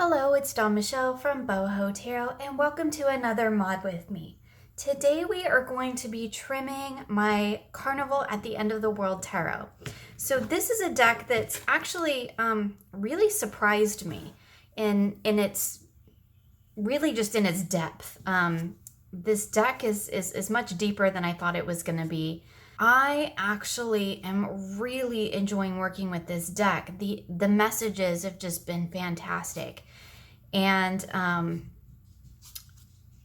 Hello, it's Dawn Michelle from Boho Tarot, and welcome to another mod with me. Today we are going to be trimming my Carnival at the End of the World Tarot. So this is a deck that's actually really surprised me in its really just in its depth. This deck is much deeper than I thought it was going to be. I actually am really enjoying working with this deck. The messages have just been fantastic. And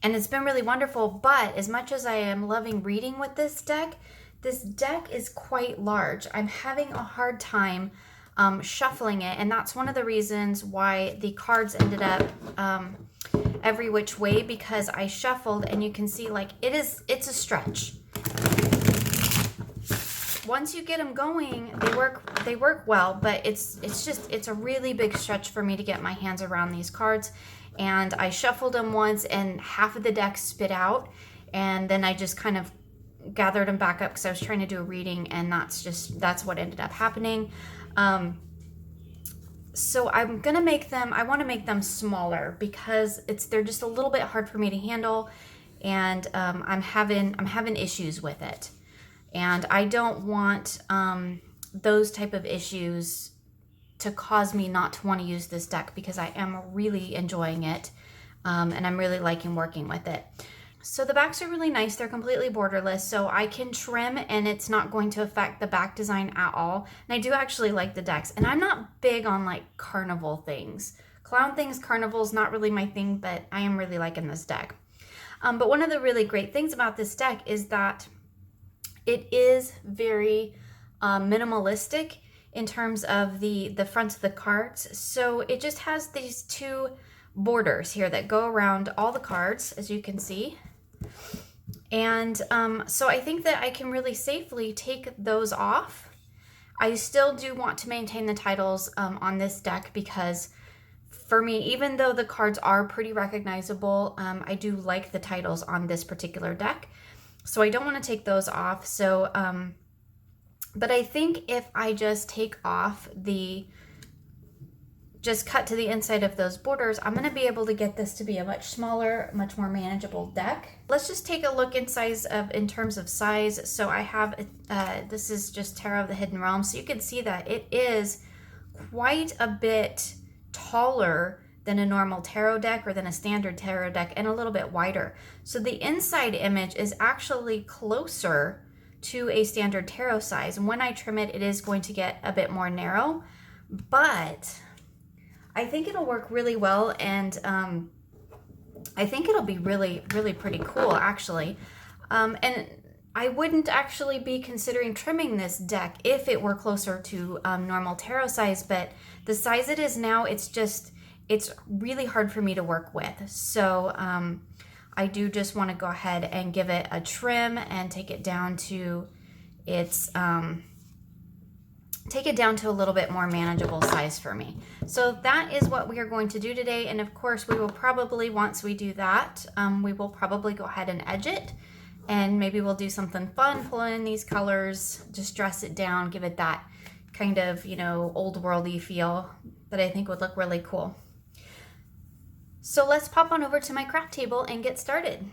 it's been really wonderful, but as much as I am loving reading with this deck is quite large. I'm having a hard time shuffling it, and that's one of the reasons why the cards ended up every which way, because I shuffled, and you can see like it's a stretch. Once you get them going, they work well, but it's a really big stretch for me to get my hands around these cards. And I shuffled them once and half of the deck spit out, and then I just kind of gathered them back up because I was trying to do a reading, and that's what ended up happening. So I want to make them smaller because they're just a little bit hard for me to handle, and I'm having issues with it. And I don't want those type of issues to cause me not to want to use this deck, because I am really enjoying it, and I'm really liking working with it. So the backs are really nice. They're completely borderless, so I can trim and it's not going to affect the back design at all. And I do actually like the decks. And I'm not big on like carnival things. Clown things, carnival's not really my thing, but I am really liking this deck. But one of the really great things about this deck is that it is very minimalistic in terms of the fronts of the cards. So it just has these two borders here that go around all the cards, as you can see. And so I think that I can really safely take those off. I still do want to maintain the titles on this deck, because for me, even though the cards are pretty recognizable, I do like the titles on this particular deck. So I don't want to take those off. So, but I think if I just take off just cut to the inside of those borders, I'm going to be able to get this to be a much smaller, much more manageable deck. Let's just take a look in terms of size. So I have, this is just Tarot of the Hidden Realm. So you can see that it is quite a bit taller than a normal tarot deck or than a standard tarot deck, and a little bit wider. So the inside image is actually closer to a standard tarot size. And when I trim it, it is going to get a bit more narrow, but I think it'll work really well. And I think it'll be really, really pretty cool, actually. And I wouldn't actually be considering trimming this deck if it were closer to normal tarot size, but the size it is now, it's really hard for me to work with. So I do just want to go ahead and give it a trim and take it down to a little bit more manageable size for me. So that is what we are going to do today. And of course, we will probably, once we do that, we will probably go ahead and edge it. And maybe we'll do something fun, pull in these colors, just dress it down, give it that kind of, old worldy feel that I think would look really cool. So let's pop on over to my craft table and get started.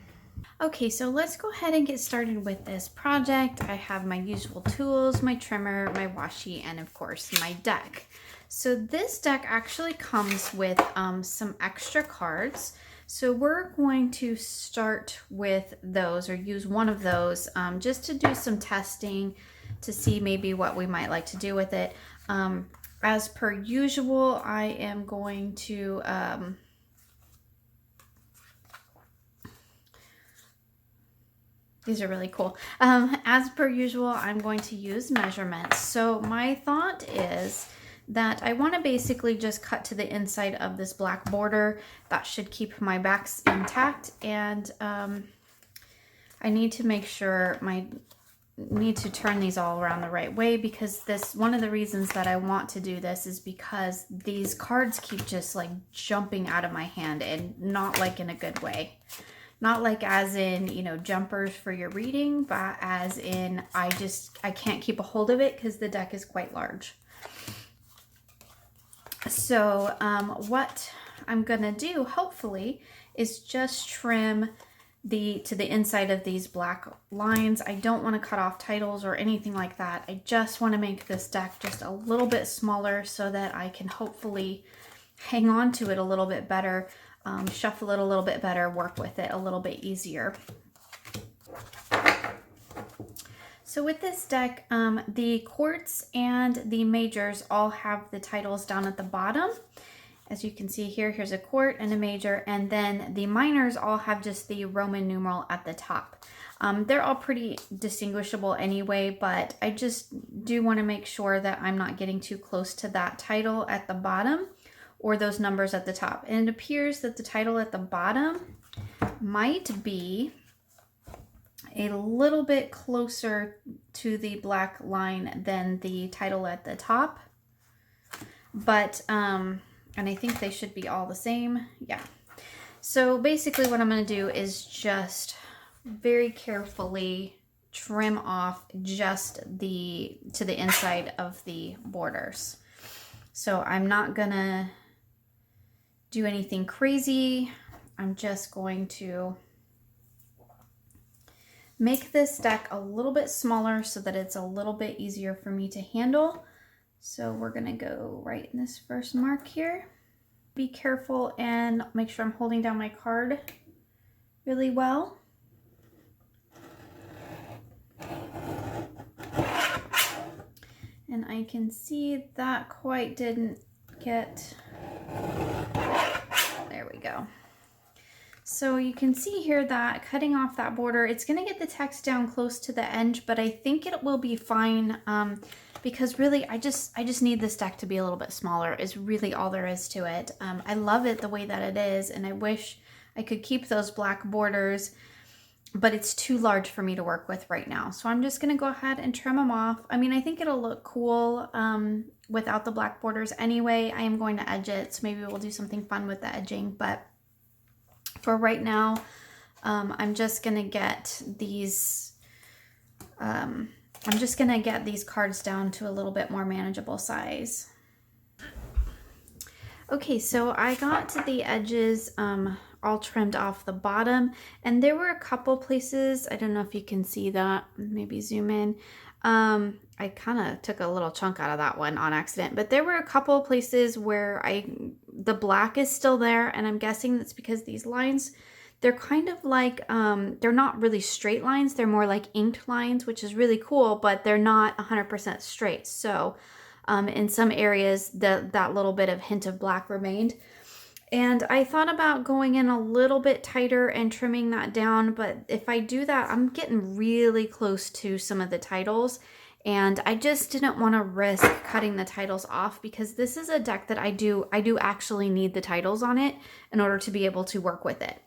Okay, so let's go ahead and get started with this project. I have my usual tools, my trimmer, my washi, and of course my deck. So this deck actually comes with some extra cards. So we're going to start with those, or use one of those, just to do some testing to see maybe what we might like to do with it. As per usual, I am going to these are really cool. As per usual, I'm going to use measurements. So my thought is that I want to basically just cut to the inside of this black border. That should keep my backs intact. And I need to make sure need to turn these all around the right way, because one of the reasons that I want to do this is because these cards keep just like jumping out of my hand, and not like in a good way. Not like as in, jumpers for your reading, but as in I can't keep a hold of it because the deck is quite large. So what I'm gonna do, hopefully, is just trim to the inside of these black lines. I don't want to cut off titles or anything like that. I just want to make this deck just a little bit smaller so that I can hopefully hang on to it a little bit better, shuffle it a little bit better, work with it a little bit easier. So with this deck, the quartz and the majors all have the titles down at the bottom. As you can see here, here's a quart and a major, and then the minors all have just the Roman numeral at the top. They're all pretty distinguishable anyway, but I just do want to make sure that I'm not getting too close to that title at the bottom or those numbers at the top. And it appears that the title at the bottom might be a little bit closer to the black line than the title at the top, but and I think they should be all the same. Yeah. So basically what I'm going to do is just very carefully trim off just to the inside of the borders. So I'm not going to do anything crazy. I'm just going to make this deck a little bit smaller so that it's a little bit easier for me to handle. So we're gonna go right in this first mark here. Be careful and make sure I'm holding down my card really well. And I can see that quite didn't get, there we go. So you can see here that cutting off that border, it's going to get the text down close to the edge, but I think it will be fine because really I just need this deck to be a little bit smaller is really all there is to it. I love it the way that it is, and I wish I could keep those black borders, but it's too large for me to work with right now. So I'm just going to go ahead and trim them off. I mean, I think it'll look cool without the black borders anyway. I am going to edge it, so maybe we'll do something fun with the edging, but for right now, I'm just gonna get these. I'm just gonna get these cards down to a little bit more manageable size. Okay, so I got to the edges all trimmed off the bottom, and there were a couple places. I don't know if you can see that. Maybe zoom in. I kind of took a little chunk out of that one on accident, but there were a couple of places where the black is still there, and I'm guessing that's because these lines, they're kind of like, they're not really straight lines, they're more like inked lines, which is really cool, but they're not 100% straight. So in some areas, that little bit of hint of black remained. And I thought about going in a little bit tighter and trimming that down, but if I do that, I'm getting really close to some of the titles, and I just didn't want to risk cutting the titles off because this is a deck that I do actually need the titles on it in order to be able to work with it.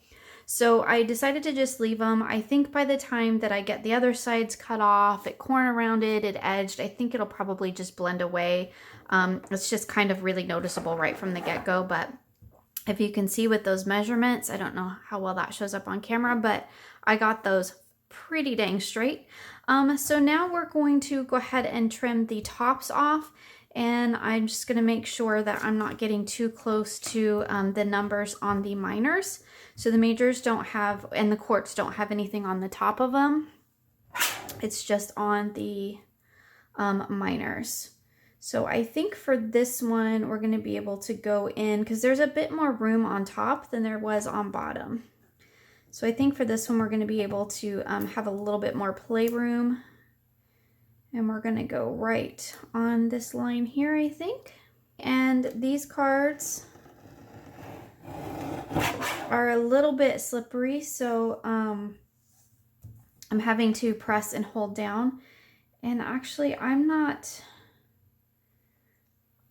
So I decided to just leave them. I think by the time that I get the other sides cut off, it corn around it, edged, I think it'll probably just blend away. It's just kind of really noticeable right from the get-go, but if you can see with those measurements, I don't know how well that shows up on camera, but I got those pretty dang straight. So now we're going to go ahead and trim the tops off, and I'm just going to make sure that I'm not getting too close to the numbers on the minors. So the majors don't have, and the quartz don't have anything on the top of them. It's just on the minors. So I think for this one, we're going to be able to go in because there's a bit more room on top than there was on bottom. So I think for this one, we're going to be able to have a little bit more playroom. And we're going to go right on this line here, I think. And these cards are a little bit slippery, so I'm having to press and hold down. And actually, I'm not...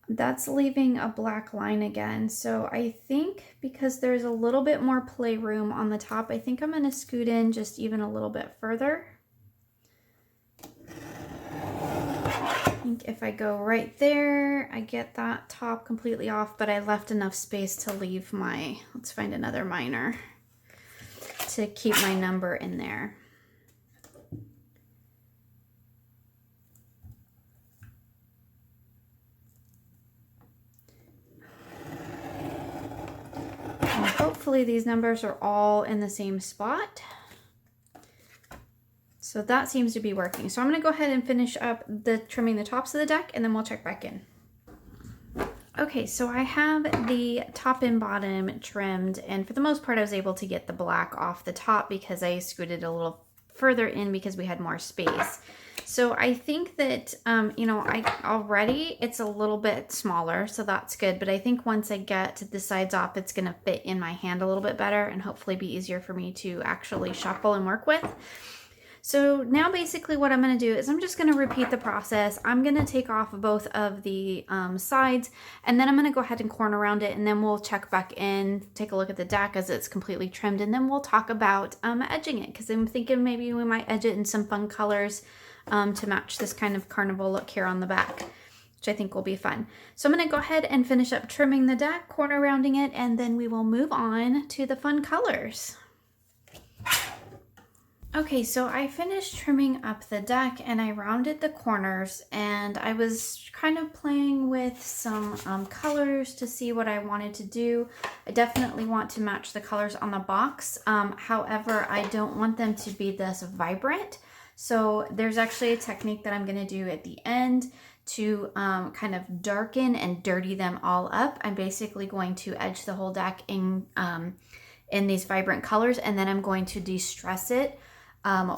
That's leaving a black line again. So I think because there's a little bit more playroom on the top, I think I'm going to scoot in just even a little bit further. I think if I go right there, I get that top completely off, but I left enough space to leave my, let's find another minor, to keep my number in there. hopefully these numbers are all in the same spot. So that seems to be working. So I'm going to go ahead and finish up the trimming the tops of the deck, and then we'll check back in. Okay, so I have the top and bottom trimmed, and for the most part I was able to get the black off the top because I scooted a little further in because we had more space. So I think that, you know, already it's a little bit smaller, so that's good. But I think once I get the sides off, it's going to fit in my hand a little bit better and hopefully be easier for me to actually shuffle and work with. So now basically what I'm going to do is I'm just going to repeat the process. I'm going to take off both of the sides, and then I'm going to go ahead and corner around it, and then we'll check back in, take a look at the deck as it's completely trimmed, and then we'll talk about edging it, because I'm thinking maybe we might edge it in some fun colors to match this kind of carnival look here on the back, which I think will be fun. So I'm going to go ahead and finish up trimming the deck, corner rounding it, and then we will move on to the fun colors. Okay, so I finished trimming up the deck and I rounded the corners, and I was kind of playing with some colors to see what I wanted to do. I definitely want to match the colors on the box. However, I don't want them to be this vibrant. So there's actually a technique that I'm going to do at the end to kind of darken and dirty them all up. I'm basically going to edge the whole deck in these vibrant colors, and then I'm going to de-stress it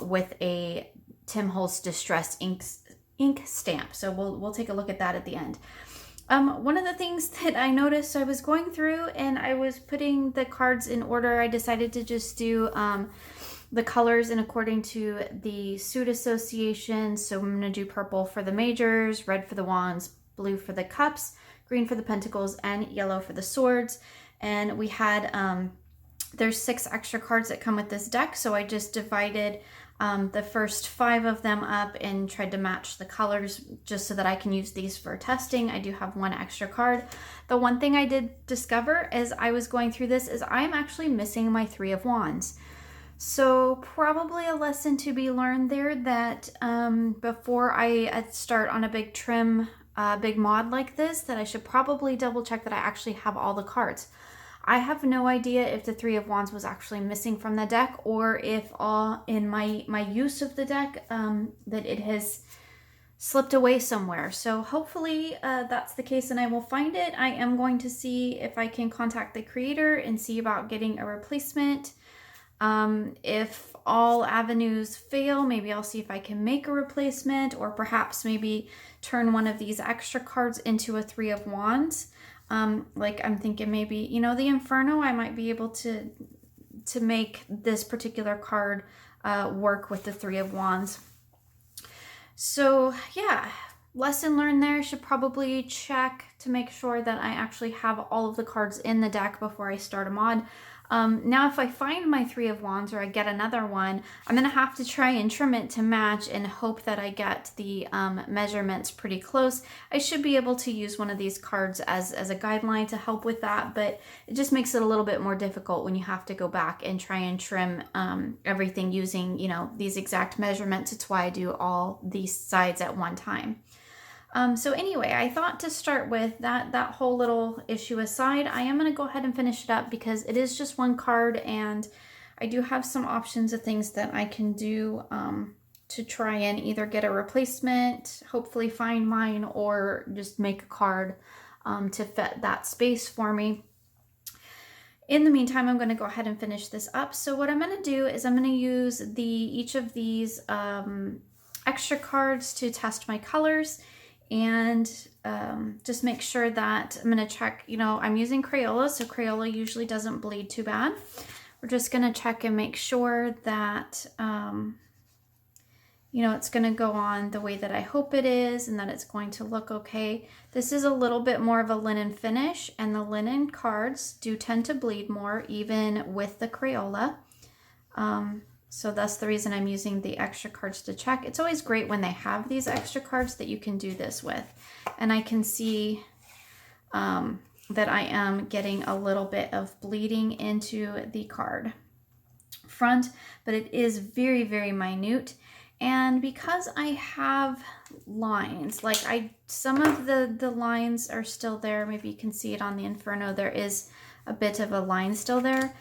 with a Tim Holtz Distress ink stamp. So we'll take a look at that at the end. One of the things that I noticed, so I was going through and I was putting the cards in order. I decided to just do the colors in according to the suit association. So I'm going to do purple for the majors, red for the wands, blue for the cups, green for the pentacles, and yellow for the swords. And we had there's 6 extra cards that come with this deck, so I just divided the first 5 of them up and tried to match the colors just so that I can use these for testing. I do have 1 extra card. The one thing I did discover as I was going through this is I'm actually missing my 3 of Wands. So probably a lesson to be learned there, that before I start on a big trim, big mod like this, that I should probably double check that I actually have all the cards. I have no idea if the 3 of Wands was actually missing from the deck, or if in my use of the deck that it has slipped away somewhere. So hopefully that's the case and I will find it. I am going to see if I can contact the creator and see about getting a replacement. If all avenues fail, maybe I'll see if I can make a replacement, or perhaps maybe turn one of these extra cards into a 3 of Wands. Like I'm thinking maybe, you know, the Inferno, I might be able to make this particular card work with the 3 of Wands. So yeah, lesson learned there. Should probably check to make sure that I actually have all of the cards in the deck before I start a mod. Now if I find my 3 of Wands, or I get another one, I'm going to have to try and trim it to match and hope that I get the measurements pretty close. I should be able to use one of these cards as a guideline to help with that, but it just makes it a little bit more difficult when you have to go back and try and trim everything using, you know, these exact measurements. It's why I do all these sides at one time. So anyway, I thought to start with that whole little issue aside, I am going to go ahead and finish it up because it is just 1 card, and I do have some options of things that I can do to try and either get a replacement, hopefully find mine, or just make a card to fit that space for me. In the meantime, I'm going to go ahead and finish this up. So what I'm going to do is I'm going to use each of these extra cards to test my colors, and just make sure that I'm going to check, you know, I'm using Crayola, so Crayola usually doesn't bleed too bad. We're just going to check and make sure that, you know, it's going to go on the way that I hope it is and that it's going to look okay. This is a little bit more of a linen finish, and the linen cards do tend to bleed more even with the Crayola. So that's the reason I'm using the extra cards to check. It's always great when they have these extra cards that you can do this with. And I can see that I am getting a little bit of bleeding into the card front, but it is very, very minute. And because I have lines, like some of the lines are still there. Maybe you can see it on the Inferno. There is a bit of a line still there.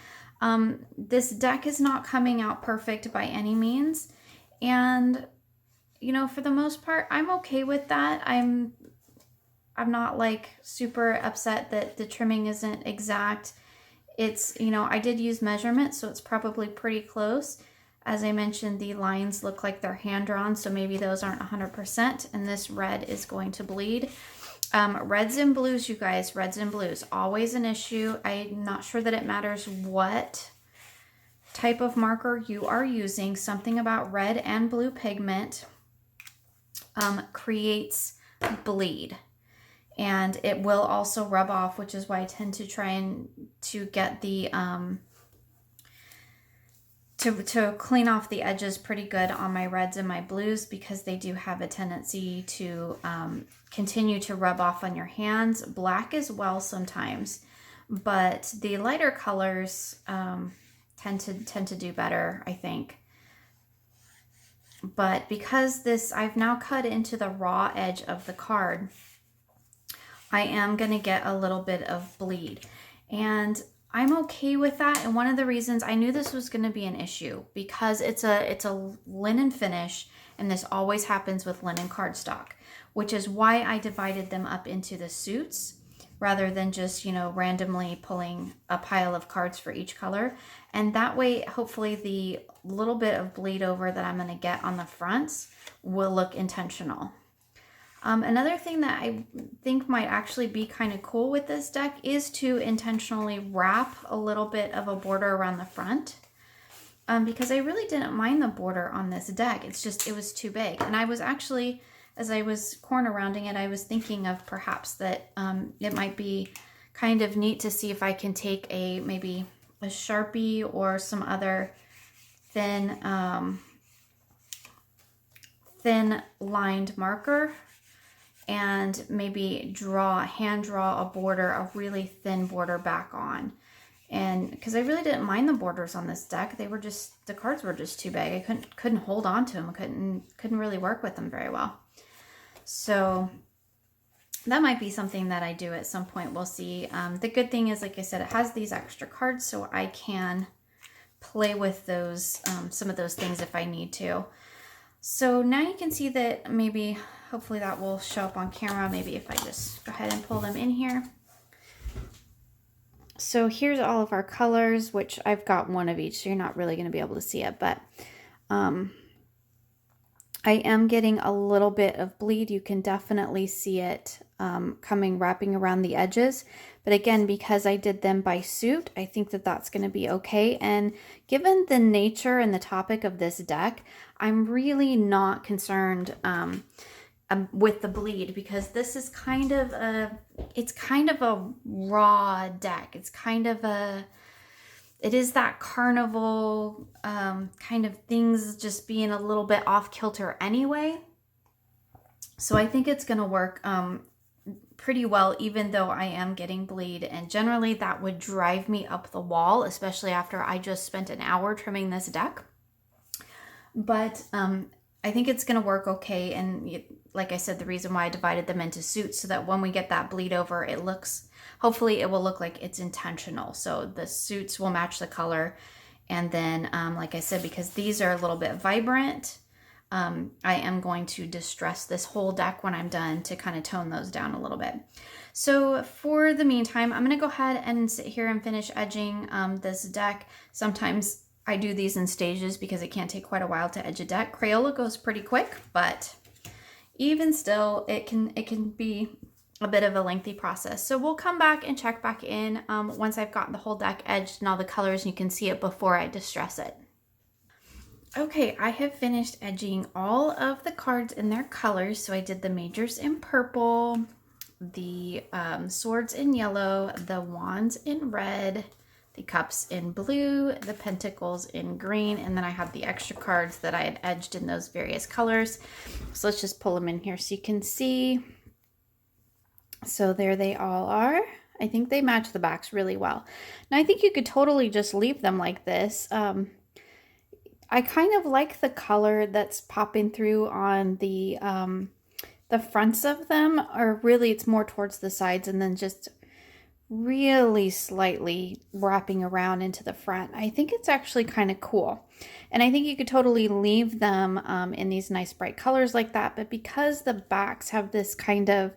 This deck is not coming out perfect by any means. And, you know, for the most part, I'm okay with that. I'm not like super upset that the trimming isn't exact. It's, you know, I did use measurements, so it's probably pretty close. As I mentioned, the lines look like they're hand-drawn, so maybe those aren't 100%, and this red is going to bleed. Reds and blues, you guys, reds and blues, always an issue. I'm not sure that it matters what type of marker you are using. Something about red and blue pigment creates bleed. And it will also rub off, which is why I tend to try and to get the to clean off the edges pretty good on my reds and my blues, because they do have a tendency to continue to rub off on your hands. Black as well sometimes, but the lighter colors tend to do better, I think. But because this, I've now cut into the raw edge of the card, I am going to get a little bit of bleed, and I'm okay with that. And one of the reasons I knew this was going to be an issue, because it's a linen finish, and this always happens with linen cardstock, which is why I divided them up into the suits rather than just, you know, randomly pulling a pile of cards for each color. And that way, hopefully the little bit of bleed over that I'm going to get on the fronts will look intentional. Another thing that I think might actually be kind of cool with this deck is to intentionally wrap a little bit of a border around the front, because I really didn't mind the border on this deck. It's just, it was too big. And I was actually, as I was corner rounding it, I was thinking of perhaps that it might be kind of neat to see if I can take maybe a Sharpie or some other thin lined marker, and maybe hand draw a border, a really thin border back on. And because I really didn't mind the borders on this deck, they were just, the cards were just too big. I couldn't hold on to them. Couldn't really work with them very well. So that might be something that I do at some point. We'll see. The good thing is, like I said, it has these extra cards, so I can play with those, some of those things if I need to. So now you can see that maybe, hopefully that will show up on camera. Maybe if I just go ahead and pull them in here. So here's all of our colors, which I've got one of each, so you're not really going to be able to see it, but I am getting a little bit of bleed. You can definitely see it wrapping around the edges. But again, because I did them by suit, I think that that's going to be okay. And given the nature and the topic of this deck, I'm really not concerned with the bleed, because this is kind of a raw deck. It is that carnival kind of things just being a little bit off kilter anyway. So I think it's going to work pretty well, even though I am getting bleed. And generally that would drive me up the wall, especially after I just spent an hour trimming this deck. But I think it's going to work okay. And like I said, the reason why I divided them into suits, so that when we get that bleed over, hopefully it will look like it's intentional. So the suits will match the color. And then, like I said, because these are a little bit vibrant, I am going to distress this whole deck when I'm done to kind of tone those down a little bit. So for the meantime, I'm going to go ahead and sit here and finish edging this deck. Sometimes I do these in stages because it can take quite a while to edge a deck. Crayola goes pretty quick, but even still, it can be a bit of a lengthy process. So we'll come back and check back in once I've gotten the whole deck edged and all the colors, and you can see it before I distress it. Okay, I have finished edging all of the cards in their colors. So I did the majors in purple, the swords in yellow, the wands in red, the cups in blue, the pentacles in green, and then I have the extra cards that I had edged in those various colors. So let's just pull them in here so you can see. So there they all are. I think they match the backs really well. Now I think you could totally just leave them like this. I kind of like the color that's popping through on the fronts of them, or really it's more towards the sides, and then just really slightly wrapping around into the front. I think it's actually kind of cool. And I think you could totally leave them in these nice bright colors like that. But because the backs have this kind of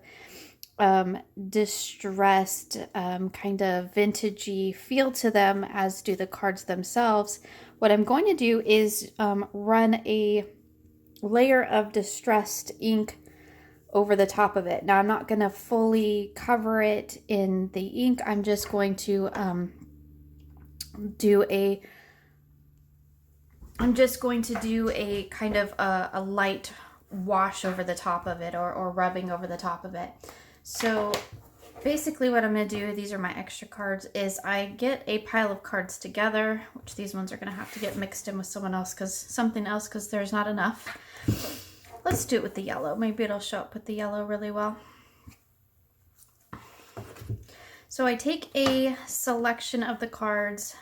distressed, kind of vintagey feel to them, as do the cards themselves, what I'm going to do is run a layer of distressed ink over the top of it. Now I'm not going to fully cover it in the ink. I'm just going to do a kind of a light wash over the top of it, or rubbing over the top of it. So basically what I'm going to do, these are my extra cards, is I get a pile of cards together, which these ones are going to have to get mixed in with something else because there's not enough. Let's do it with the yellow. Maybe it'll show up with the yellow really well. So I take a selection of the cards,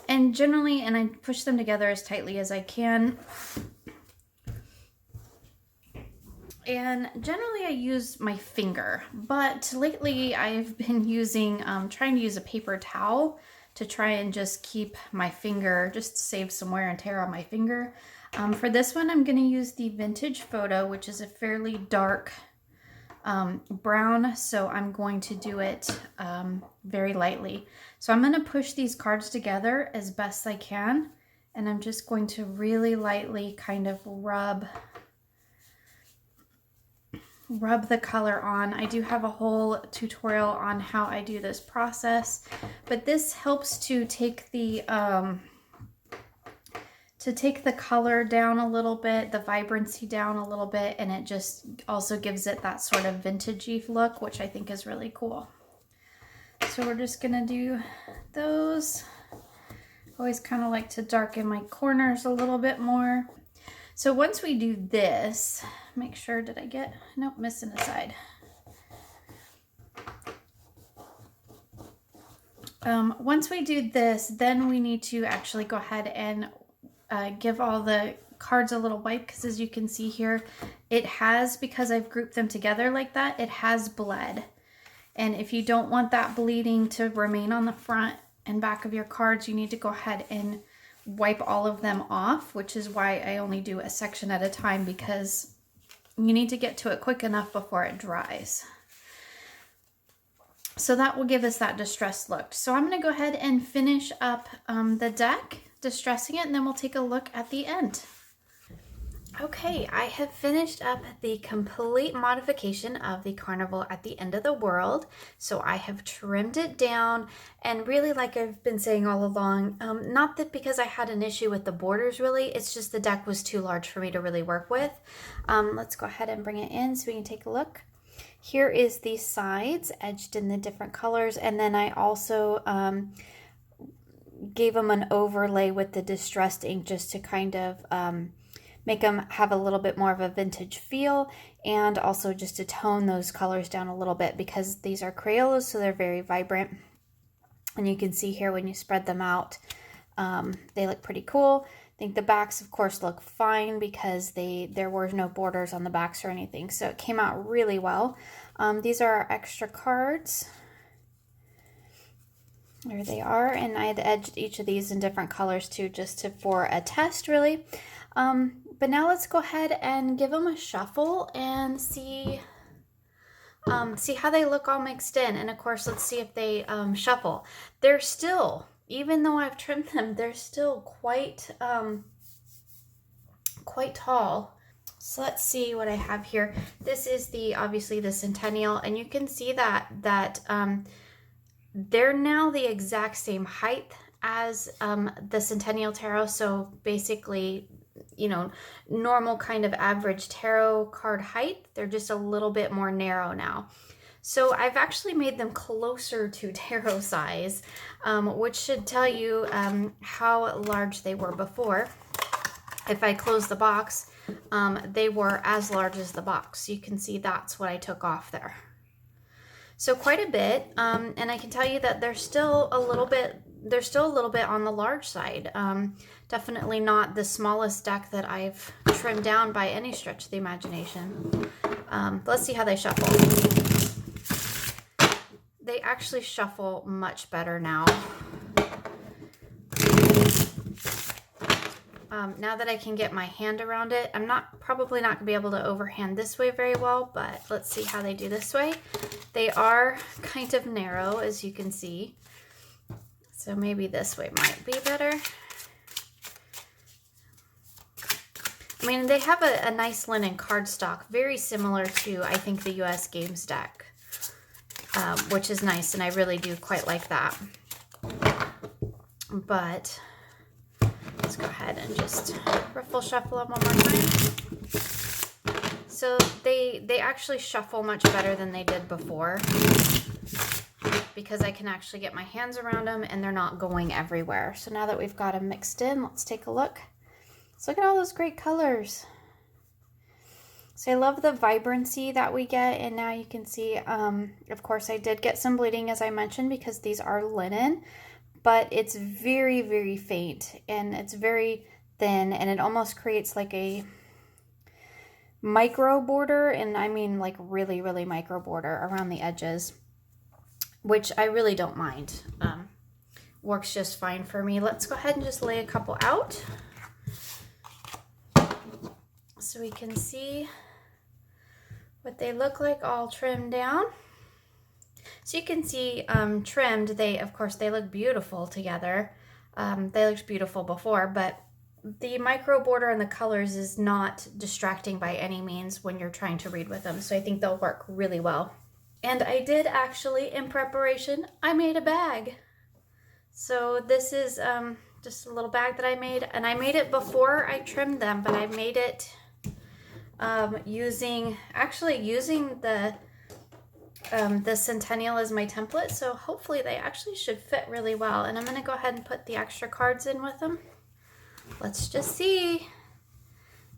and I push them together as tightly as I can. And generally I use my finger, but lately I've been trying to use a paper towel to try and just keep my finger, just to save some wear and tear on my finger. For this one, I'm going to use the Vintage Photo, which is a fairly dark brown, so I'm going to do it very lightly. So I'm going to push these cards together as best I can, and I'm just going to really lightly kind of rub the color on. I do have a whole tutorial on how I do this process, but this helps to take the color down a little bit, the vibrancy down a little bit, and it just also gives it that sort of vintagey look, which I think is really cool. So we're just gonna do those. Always kind of like to darken my corners a little bit more. So once we do this, make sure, nope, missing a side. Once we do this, then we need to actually go ahead and give all the cards a little wipe, because as you can see here, because I've grouped them together like that, it has bled. And if you don't want that bleeding to remain on the front and back of your cards, you need to go ahead and wipe all of them off, which is why I only do a section at a time, because you need to get to it quick enough before it dries. So that will give us that distressed look. So I'm going to go ahead and finish up the deck, distressing it, and then we'll take a look at the end. Okay, I have finished up the complete modification of the Carnival at the End of the World. So I have trimmed it down, and really, like I've been saying all along, not that because I had an issue with the borders really, it's just the deck was too large for me to really work with. Let's go ahead and bring it in so we can take a look. Here is the sides edged in the different colors, and then I also gave them an overlay with the distressed ink just to kind of make them have a little bit more of a vintage feel, and also just to tone those colors down a little bit, because these are Crayolas, so they're very vibrant. And you can see here when you spread them out, they look pretty cool. I think the backs, of course, look fine because there were no borders on the backs or anything, so it came out really well. These are our extra cards. There they are, and I had edged each of these in different colors too, just for a test, really. But now let's go ahead and give them a shuffle and see how they look all mixed in. And of course, let's see if they shuffle. They're still, even though I've trimmed them, they're still quite tall. So let's see what I have here. This is obviously the Centennial, and you can see that they're now the exact same height as the Centennial Tarot. So basically, normal kind of average tarot card height. They're just a little bit more narrow now. So I've actually made them closer to tarot size, which should tell you how large they were before. If I close the box, they were as large as the box. You can see that's what I took off there. So quite a bit, and I can tell you that they're still a little bit on the large side. Definitely not the smallest deck that I've trimmed down by any stretch of the imagination. Let's see how they shuffle. They actually shuffle much better now. Now that I can get my hand around it, I'm probably not gonna be able to overhand this way very well, but let's see how they do this way. They are kind of narrow, as you can see. So maybe this way might be better. I mean, they have a nice linen cardstock, very similar to, I think, the US Games deck, which is nice, and I really do quite like that. But let's go ahead and just ruffle shuffle them one more time. So they actually shuffle much better than they did before, because I can actually get my hands around them and they're not going everywhere. So now that we've got them mixed in, let's take a look. Let's look at all those great colors. So I love the vibrancy that we get, and now you can see, of course, I did get some bleeding, as I mentioned, because these are linen, but it's very, very faint, and it's very thin, and it almost creates like a micro border, and I mean like really, really micro border around the edges, which I really don't mind. Works just fine for me. Let's go ahead and just lay a couple out so we can see what they look like all trimmed down. So you can see trimmed, of course, they look beautiful together. They looked beautiful before, but the micro border and the colors is not distracting by any means when you're trying to read with them. So I think they'll work really well. And I did actually, in preparation, I made a bag. So this is just a little bag that I made, and I made it before I trimmed them, but I made it using the Centennial as my template, so hopefully they actually should fit really well. And I'm going to go ahead and put the extra cards in with them. Let's just see.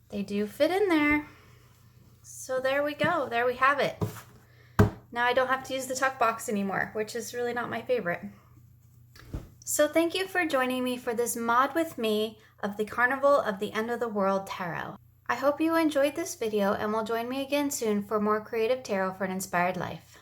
They do fit in there. So there we go. There we have it. Now I don't have to use the tuck box anymore, which is really not my favorite. So thank you for joining me for this mod with me of the Carnival of the End of the World Tarot. I hope you enjoyed this video and will join me again soon for more creative tarot for an inspired life.